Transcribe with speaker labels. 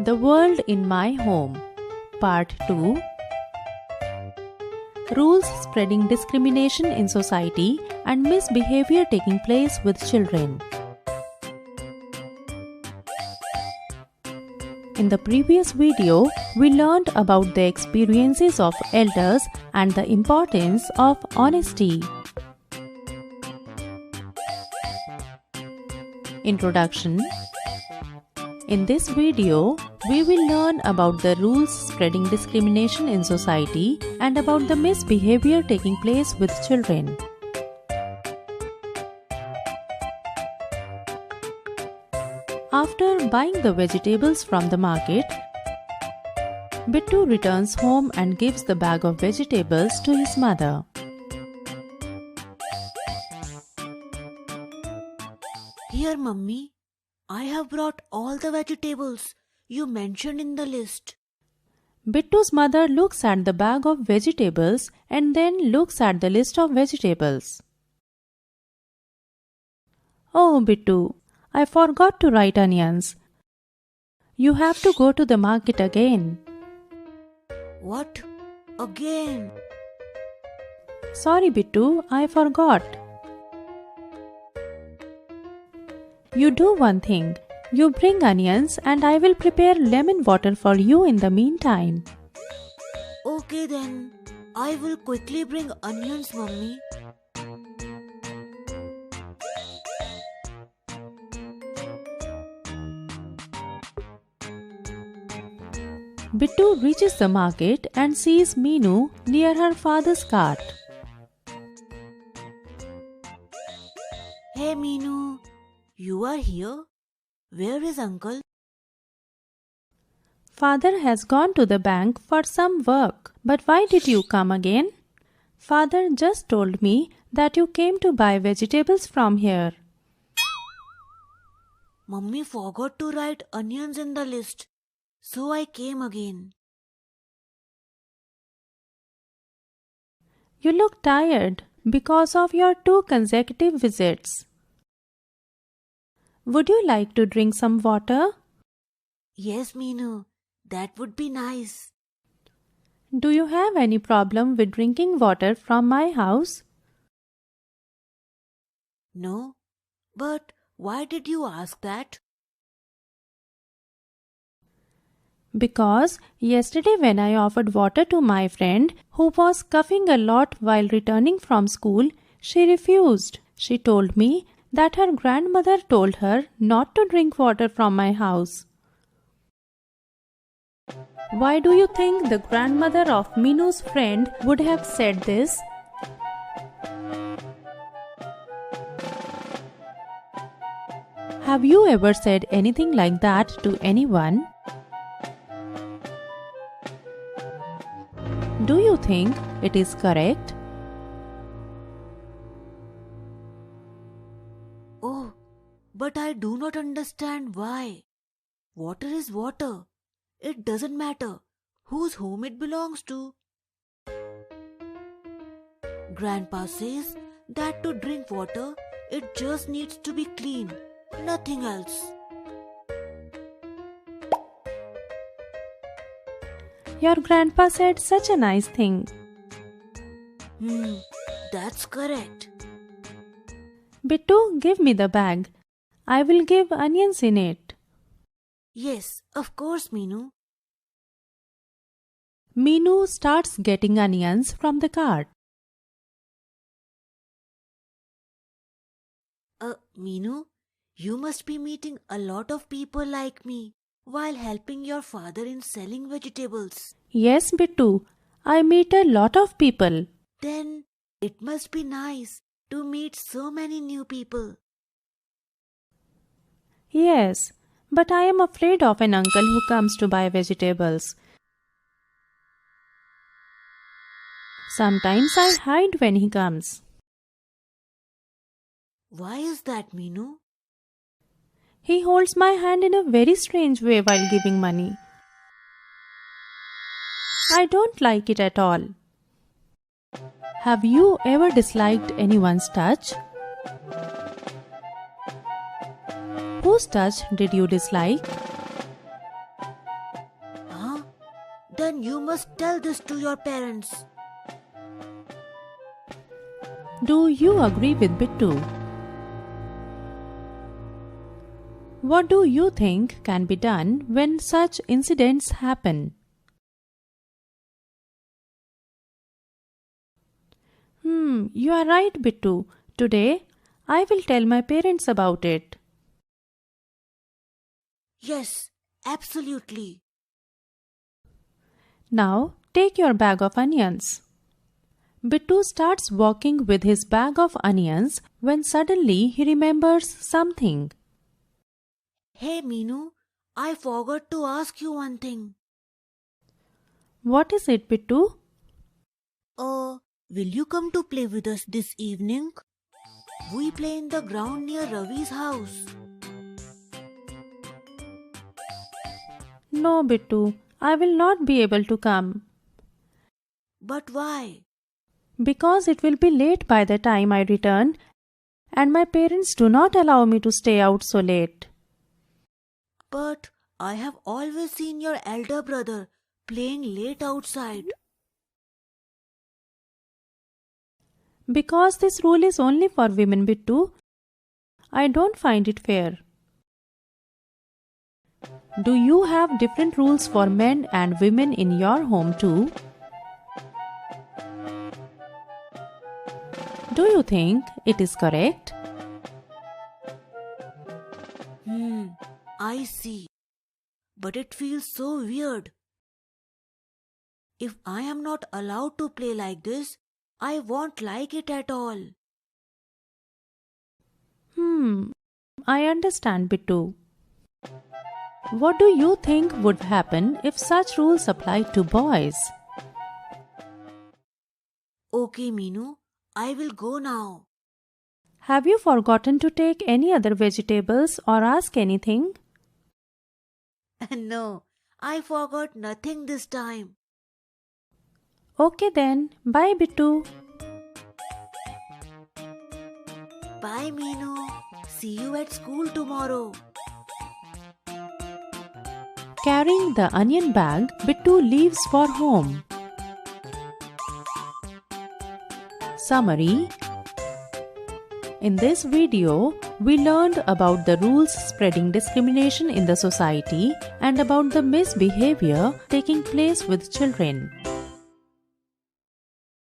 Speaker 1: The World in My Home, Part 2. Rules spreading discrimination in society and misbehavior taking place with children. In the previous video, we learned about the experiences of elders and the importance of honesty. Introduction. In this video, we will learn about the rules spreading discrimination in society and about the misbehavior taking place with children. After buying the vegetables from the market, Bittu returns home and gives the bag of vegetables to his mother.
Speaker 2: Here, Mummy, I have brought all the vegetables you mentioned in the list.
Speaker 1: Bittu's mother looks at the bag of vegetables and then looks at the list of vegetables. Oh, Bittu, I forgot to write onions. You have to go to the market again.
Speaker 2: What? Again?
Speaker 1: Sorry, Bittu, I forgot. You do one thing. You bring onions and I will prepare lemon water for you in the meantime.
Speaker 2: Okay then. I will quickly bring onions, Mummy.
Speaker 1: Bittu reaches the market and sees Meenu near her father's cart.
Speaker 2: Hey Meenu, you are here? Where is Uncle?
Speaker 1: Father has gone to the bank for some work. But why did you come again? Father just told me that you came to buy vegetables from here.
Speaker 2: Mummy forgot to write onions in the list, so I came again.
Speaker 1: You look tired because of your 2 consecutive visits. Would you like to drink some water?
Speaker 2: Yes, Meenu, that would be nice.
Speaker 1: Do you have any problem with drinking water from my house?
Speaker 2: No, but why did you ask that?
Speaker 1: Because yesterday when I offered water to my friend who was coughing a lot while returning from school, she refused. She told me that her grandmother told her not to drink water from my house. Why do you think the grandmother of Meenu's friend would have said this? Have you ever said anything like that to anyone? Do you think it is correct?
Speaker 2: Oh, but I do not understand why. Water is water. It doesn't matter whose home it belongs to. Grandpa says that to drink water, it just needs to be clean, nothing else.
Speaker 1: Your grandpa said such a nice thing.
Speaker 2: That's correct.
Speaker 1: Bittu, give me the bag. I will give onions in it.
Speaker 2: Yes, of course, Meenu.
Speaker 1: Meenu starts getting onions from the cart.
Speaker 2: Meenu, you must be meeting a lot of people like me while helping your father in selling vegetables.
Speaker 1: Yes, Bittu, I meet a lot of people.
Speaker 2: Then it must be nice to meet so many new people.
Speaker 1: Yes, but I am afraid of an uncle who comes to buy vegetables. Sometimes I hide when he comes.
Speaker 2: Why is that, Meenu?
Speaker 1: He holds my hand in a very strange way while giving money. I don't like it at all. Have you ever disliked anyone's touch? Whose touch did you dislike?
Speaker 2: then you must tell this to your parents.
Speaker 1: Do you agree with Bittu? What do you think can be done when such incidents happen? You are right, Bittu. Today, I will tell my parents about it.
Speaker 2: Yes, absolutely.
Speaker 1: Now, take your bag of onions. Bittu starts walking with his bag of onions when suddenly he remembers something.
Speaker 2: Hey Meenu, I forgot to ask you one thing.
Speaker 1: What is it, Bittu?
Speaker 2: Will you come to play with us this evening? We play in the ground near Ravi's house.
Speaker 1: No, Bittu, I will not be able to come.
Speaker 2: But why?
Speaker 1: Because it will be late by the time I return, and my parents do not allow me to stay out so late.
Speaker 2: But I have always seen your elder brother playing late outside.
Speaker 1: Because this rule is only for women, Bittu, I don't find it fair. Do you have different rules for men and women in your home too? Do you think it is correct?
Speaker 2: I see. But it feels so weird. If I am not allowed to play like this, I won't like it at all.
Speaker 1: I understand, Bittu. What do you think would happen if such rules applied to boys?
Speaker 2: Okay, Meenu, I will go now.
Speaker 1: Have you forgotten to take any other vegetables or ask anything?
Speaker 2: No, I forgot nothing this time.
Speaker 1: Okay then, bye Bittu.
Speaker 2: Bye, Meenu. See you at school tomorrow.
Speaker 1: Carrying the onion bag, Bittu leaves for home. Summary. In this video, we learned about the rules spreading discrimination in the society and about the misbehavior taking place with children.